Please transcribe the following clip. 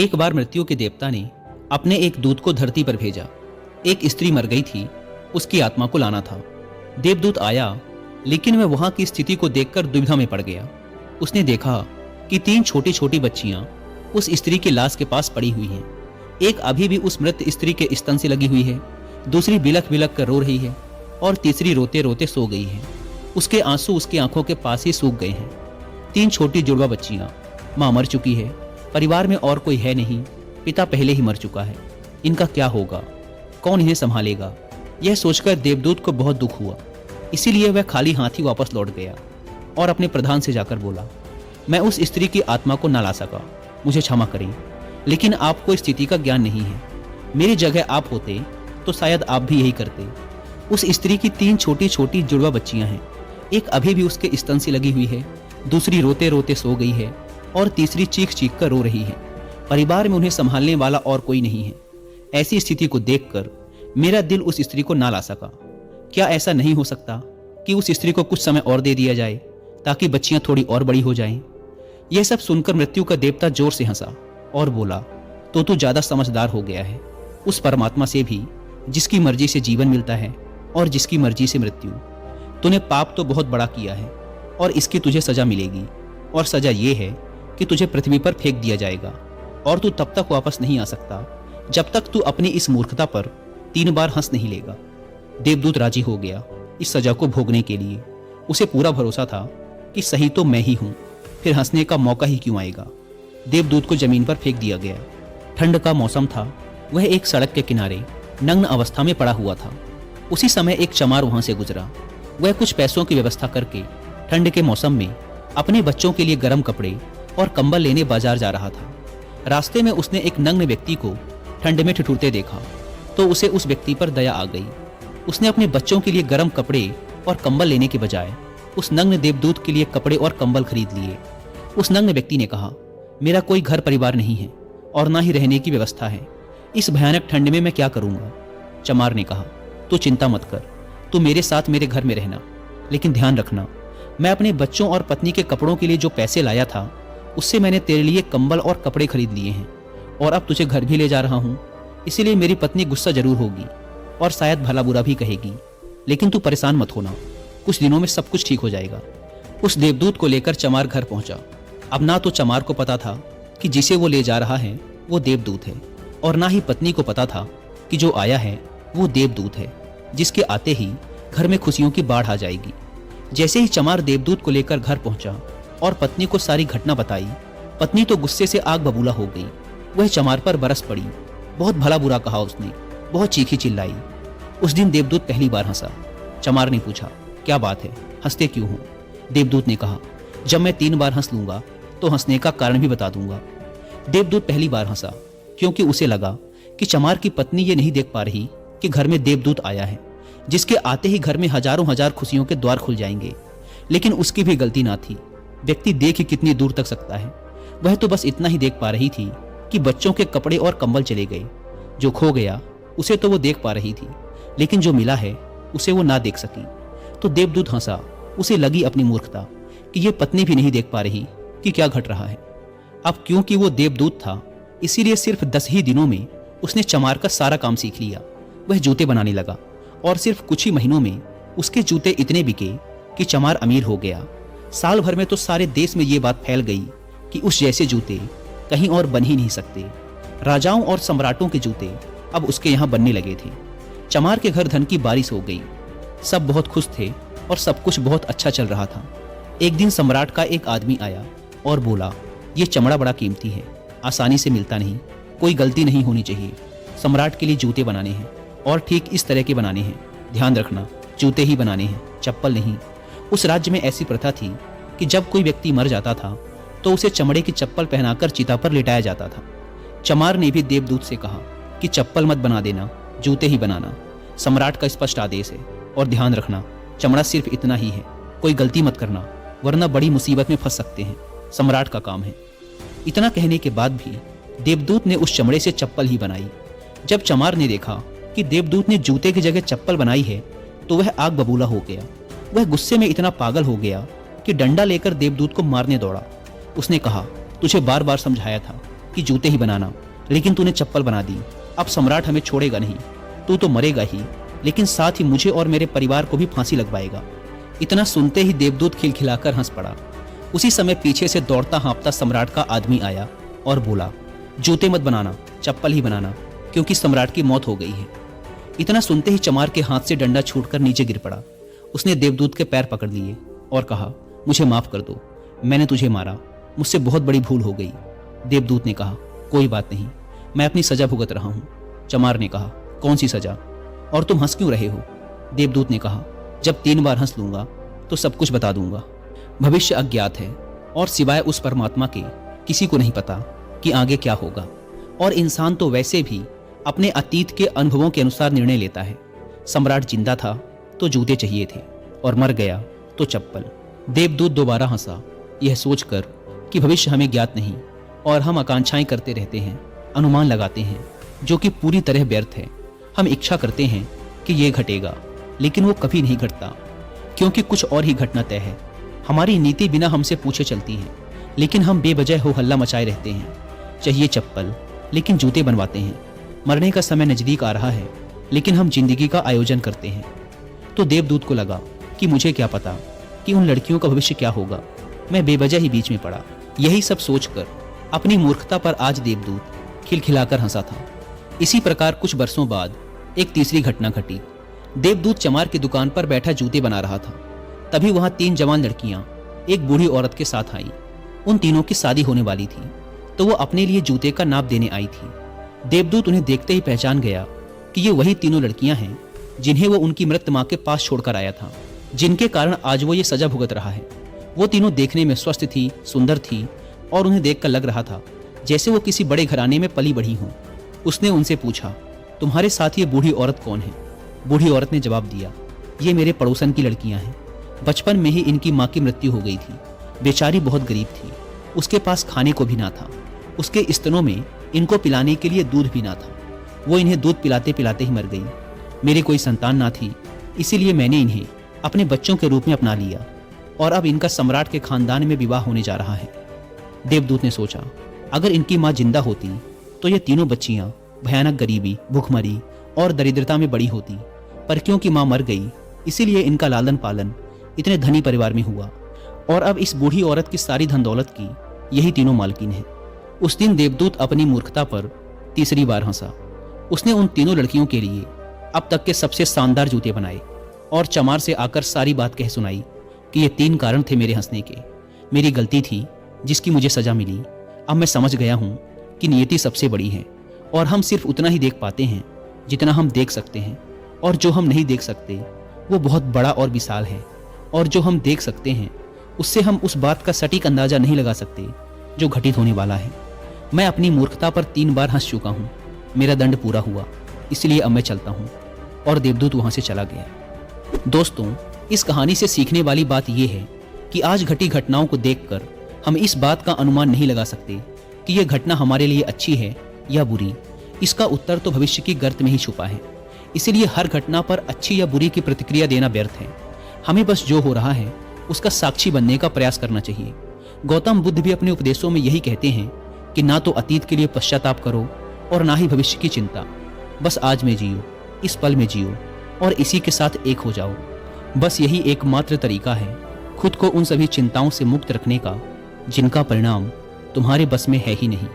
एक बार मृत्यु के देवता ने अपने एक दूत को धरती पर भेजा। एक स्त्री मर गई थी, उसकी आत्मा को लाना था। देवदूत आया, लेकिन वह वहां की स्थिति को देखकर दुविधा में पड़ गया। उसने देखा कि 3 छोटी छोटी बच्चियां उस स्त्री की लाश के पास पड़ी हुई हैं। एक अभी भी उस मृत स्त्री के स्तन से लगी हुई है, दूसरी बिलख बिलख कर रो रही है और तीसरी रोते रोते सो गई है। उसके आंसू उसकी आंखों के पास ही सूख गए हैं। 3 छोटी जुड़वा बच्चियां, माँ मर चुकी है, परिवार में और कोई है नहीं, पिता पहले ही मर चुका है। इनका क्या होगा? कौन इन्हें संभालेगा? यह सोचकर देवदूत को बहुत दुख हुआ। इसीलिए वह खाली हाथ ही वापस लौट गया और अपने प्रधान से जाकर बोला, मैं उस स्त्री की आत्मा को न ला सका, मुझे क्षमा करें, लेकिन आपको इस स्थिति का ज्ञान नहीं है। मेरी जगह आप होते तो शायद आप भी यही करते। उस स्त्री की 3 छोटी छोटी जुड़वा बच्चियां हैं, एक अभी भी उसके स्तन से लगी हुई है, दूसरी रोते रोते सो गई है और तीसरी चीख चीख कर रो रही है। परिवार में उन्हें संभालने वाला और कोई नहीं है। ऐसी स्थिति को देखकर मेरा दिल उस स्त्री को ना ला सका। क्या ऐसा नहीं हो सकता कि उस स्त्री को कुछ समय और दे दिया जाए ताकि बच्चियां थोड़ी और बड़ी हो जाएं? यह सब सुनकर मृत्यु का देवता जोर से हंसा और बोला, तो तू ज्यादा समझदार हो गया है। उस परमात्मा से भी जिसकी मर्जी से जीवन मिलता है और जिसकी मर्जी से मृत्यु। तूने पाप तो बहुत बड़ा किया है और इसकी तुझे सजा मिलेगी, और सजा यह है कि तुझे पृथ्वी पर फेंक दिया जाएगा और तू तब तक वापस नहीं आ सकता जब तक तू अपनी इस मूर्खता पर 3 बार हंस नहीं लेगा। देवदूत राजी हो गया इस सजा को भोगने के लिए। उसे पूरा भरोसा था कि सही तो मैं ही हूं, फिर हंसने का मौका ही क्यों आएगा। देवदूत को जमीन पर फेंक दिया गया। ठंड का मौसम था। वह एक सड़क के किनारे नग्न अवस्था में पड़ा हुआ था। उसी समय एक चमार वहां से गुजरा। वह कुछ पैसों की व्यवस्था करके ठंड के मौसम में अपने बच्चों के लिए गर्म कपड़े और कंबल लेने बाजार जा रहा था। रास्ते में उसने एक नग्न व्यक्ति को ठंड में ठिठुरते देखा तो उसे उस व्यक्ति पर दया आ गई। उसने अपने बच्चों के लिए गर्म कपड़े और कंबल लेने के बजाय उस नग्न देवदूत के लिए कपड़े और कंबल खरीद लिए। उस नग्न व्यक्ति ने कहा, मेरा कोई घर परिवार नहीं है और ना ही रहने की व्यवस्था है। इस भयानक ठंड में मैं क्या करूंगा? चमार ने कहा, तू चिंता मत कर, तू मेरे साथ मेरे घर में रहना, लेकिन ध्यान रखना, मैं अपने बच्चों और पत्नी के कपड़ों के लिए जो पैसे लाया था उससे मैंने तेरे लिए कंबल और कपड़े खरीद लिए हैं और अब तुझे घर भी ले जा रहा हूं। इसीलिए मेरी पत्नी गुस्सा जरूर होगी और शायद भला बुरा भी कहेगी, लेकिन तू परेशान मत होना, कुछ दिनों में सब कुछ ठीक हो जाएगा। उस देवदूत को लेकर चमार घर पहुंचा। अब ना तो चमार को पता था कि जिसे वो ले जा रहा है वो देवदूत है, और ना ही पत्नी को पता था कि जो आया है वो देवदूत है, जिसके आते ही घर में खुशियों की बाढ़ आ जाएगी। जैसे ही चमार देवदूत को लेकर घर पहुंचा और पत्नी को सारी घटना बताई, पत्नी तो गुस्से से आग बबूला हो गई। वह चमार पर बरस पड़ी। बहुत भला बुरा कहा उसने, बहुत चीखी चिल्लाई। उस दिन देवदूत पहली बार हंसा। चमार ने पूछा, क्या बात है, हंसते क्यों हो? देवदूत ने कहा, जब मैं 3 बार हंस लूंगा तो हंसने का कारण भी बता दूंगा। देवदूत पहली बार हंसा क्योंकि उसे लगा कि चमार की पत्नी ये नहीं देख पा रही कि घर में देवदूत आया है, जिसके आते ही घर में हजारों हजार खुशियों के द्वार खुल जाएंगे। लेकिन उसकी भी गलती ना थी। व्यक्ति देख ही कितनी दूर तक सकता है। वह तो बस इतना ही देख पा रही थी कि बच्चों के कपड़े और कंबल चले गए। जो खो गया उसे तो वो देख पा रही थी, लेकिन जो मिला है उसे वो ना देख सकी। तो देवदूत हंसा। उसे लगी अपनी मूर्खता कि ये पत्नी भी नहीं देख पा रही कि क्या घट रहा है। अब क्योंकि वो देवदूत था, इसीलिए सिर्फ 10 ही दिनों में उसने चमार का सारा काम सीख लिया। वह जूते बनाने लगा और सिर्फ कुछ ही महीनों में उसके जूते इतने बिके कि चमार अमीर हो गया। साल भर में तो सारे देश में ये बात फैल गई कि उस जैसे जूते कहीं और बन ही नहीं सकते। राजाओं और सम्राटों के जूते अब उसके यहाँ बनने लगे थे। चमार के घर धन की बारिश हो गई। सब बहुत खुश थे और सब कुछ बहुत अच्छा चल रहा था। एक दिन सम्राट का एक आदमी आया और बोला, ये चमड़ा बड़ा कीमती है, आसानी से मिलता नहीं, कोई गलती नहीं होनी चाहिए। सम्राट के लिए जूते बनाने हैं और ठीक इस तरह के बनाने हैं। ध्यान रखना, जूते ही बनाने हैं, चप्पल नहीं। उस राज्य में ऐसी प्रथा थी कि जब कोई व्यक्ति मर जाता था तो उसे चमड़े की चप्पल पहनाकर चिता पर लिटाया जाता था। चमार ने भी देवदूत से कहा कि चप्पल मत बना देना, जूते ही बनाना। सम्राट का स्पष्ट आदेश है, और ध्यान रखना, चमड़ा सिर्फ इतना ही है, कोई गलती मत करना, वरना बड़ी मुसीबत में फंस सकते हैं। सम्राट का काम है। इतना कहने के बाद भी देवदूत ने उस चमड़े से चप्पल ही बनाई। जब चमार ने देखा कि देवदूत ने जूते की जगह चप्पल बनाई है तो वह आग बबूला हो गया। वह गुस्से में इतना पागल हो गया कि डंडा लेकर देवदूत को मारने दौड़ा। उसने कहा, तुझे बार बार समझाया था कि जूते ही बनाना, लेकिन तूने चप्पल बना दी। अब सम्राट हमें छोड़ेगा नहीं, तू तो मरेगा ही, लेकिन साथ ही मुझे और मेरे परिवार को भी फांसी लगवाएगा। इतना सुनते ही देवदूत खिलखिलाकर हंस पड़ा। उसी समय पीछे से दौड़ता हाँफता सम्राट का आदमी आया और बोला, जूते मत बनाना, चप्पल ही बनाना, क्योंकि सम्राट की मौत हो गई है। इतना सुनते ही चमार के हाथ से डंडा छूटकर नीचे गिर पड़ा। उसने देवदूत के पैर पकड़ लिए और कहा, मुझे माफ कर दो, मैंने तुझे मारा, मुझसे बहुत बड़ी भूल हो गई। देवदूत ने कहा, कोई बात नहीं, मैं अपनी सजा भुगत रहा हूँ। चमार ने कहा, कौन सी सजा, और तुम हंस क्यों रहे हो? देवदूत ने कहा, जब 3 बार हंस लूंगा तो सब कुछ बता दूंगा। भविष्य अज्ञात है और सिवाय उस परमात्मा के किसी को नहीं पता कि आगे क्या होगा, और इंसान तो वैसे भी अपने अतीत के अनुभवों के अनुसार निर्णय लेता है। सम्राट जिंदा था तो जूते चाहिए थे, और मर गया तो चप्पल। देवदूत दोबारा हंसा, यह सोचकर कि भविष्य हमें ज्ञात नहीं और हम आकांक्षाएं करते रहते हैं, अनुमान लगाते हैं, जो कि पूरी तरह व्यर्थ है। हम इच्छा करते हैं कि यह घटेगा, लेकिन वो कभी नहीं घटता, क्योंकि कुछ और ही घटना तय है। हमारी नीति बिना हमसे पूछे चलती है, लेकिन हम बेवजह हो हल्ला मचाए रहते हैं। चाहिए चप्पल, लेकिन जूते बनवाते हैं। मरने का समय नजदीक आ रहा है, लेकिन हम जिंदगी का आयोजन करते हैं। तो देवदूत को लगा कि मुझे क्या पता कि उन लड़कियों का भविष्य क्या होगा, मैं बेवजह ही बीच में पड़ा। यही सब सोचकर अपनी मूर्खता पर आज देवदूत खिलखिलाकर हंसा था। इसी प्रकार कुछ बरसों बाद एक तीसरी घटना घटी। देवदूत चमार की दुकान पर बैठा जूते बना रहा था। तभी वहां 3 जवान लड़कियां एक बूढ़ी औरत के साथ आईं। उन तीनों की शादी होने वाली थी, तो वो अपने लिए जूते का नाप देने आई थी। देवदूत उन्हें देखते ही पहचान गया कि ये वही तीनों लड़कियां हैं जिन्हें वो उनकी मृत मां के पास छोड़कर आया था, जिनके कारण आज वो ये सजा भुगत रहा है। वो तीनों देखने में स्वस्थ थी, सुंदर थी, और उन्हें देखकर लग रहा था जैसे वो किसी बड़े घराने में पली बढ़ी हों। उसने उनसे पूछा, तुम्हारे साथ ये बूढ़ी औरत कौन है? बूढ़ी औरत ने जवाब दिया, ये मेरे पड़ोसन की लड़कियां हैं। बचपन में ही इनकी माँ की मृत्यु हो गई थी। बेचारी बहुत गरीब थी, उसके पास खाने को भी ना था। उसके स्तनों में इनको पिलाने के लिए दूध भी ना था। वो इन्हें दूध पिलाते पिलाते ही मर गई। मेरे कोई संतान ना थी, इसीलिए मैंने इन्हें अपने बच्चों के रूप में अपना लिया, और अब इनका सम्राट के खानदान में विवाह होने जा रहा है। देवदूत ने सोचा, अगर इनकी माँ जिंदा होती तो ये तीनों बच्चियां भयानक गरीबी, भूखमरी और दरिद्रता में बड़ी होती, पर क्योंकि माँ मर गई, इसीलिए इनका लालन पालन इतने धनी परिवार में हुआ, और अब इस बूढ़ी औरत की सारी धन दौलत की यही तीनों मालकिन है। उस दिन देवदूत अपनी मूर्खता पर तीसरी बार हंसा। उसने उन तीनों लड़कियों के लिए अब तक के सबसे शानदार जूते बनाए और चमार से आकर सारी बात कह सुनाई कि ये 3 कारण थे मेरे हंसने के। मेरी गलती थी जिसकी मुझे सजा मिली। अब मैं समझ गया हूँ कि नियति सबसे बड़ी है, और हम सिर्फ उतना ही देख पाते हैं जितना हम देख सकते हैं, और जो हम नहीं देख सकते वो बहुत बड़ा और विशाल है, और जो हम देख सकते हैं उससे हम उस बात का सटीक अंदाजा नहीं लगा सकते जो घटित होने वाला है। मैं अपनी मूर्खता पर 3 बार हंस चुका हूँ। मेरा दंड पूरा हुआ, इसलिए अब मैं चलता हूँ। और देवदूत वहां से चला गया। दोस्तों, इस कहानी से सीखने वाली बात यह है कि आज घटी घटनाओं को देखकर हम इस बात का अनुमान नहीं लगा सकते कि यह घटना हमारे लिए अच्छी है या बुरी। इसका उत्तर तो भविष्य की गर्त में ही छुपा है। इसीलिए हर घटना पर अच्छी या बुरी की प्रतिक्रिया देना व्यर्थ है। हमें बस जो हो रहा है उसका साक्षी बनने का प्रयास करना चाहिए। गौतम बुद्ध भी अपने उपदेशों में यही कहते हैं कि ना तो अतीत के लिए पश्चाताप करो और ना ही भविष्य की चिंता। बस आज में जियो, इस पल में जियो, और इसी के साथ एक हो जाओ। बस यही एकमात्र तरीका है खुद को उन सभी चिंताओं से मुक्त रखने का जिनका परिणाम तुम्हारे बस में है ही नहीं।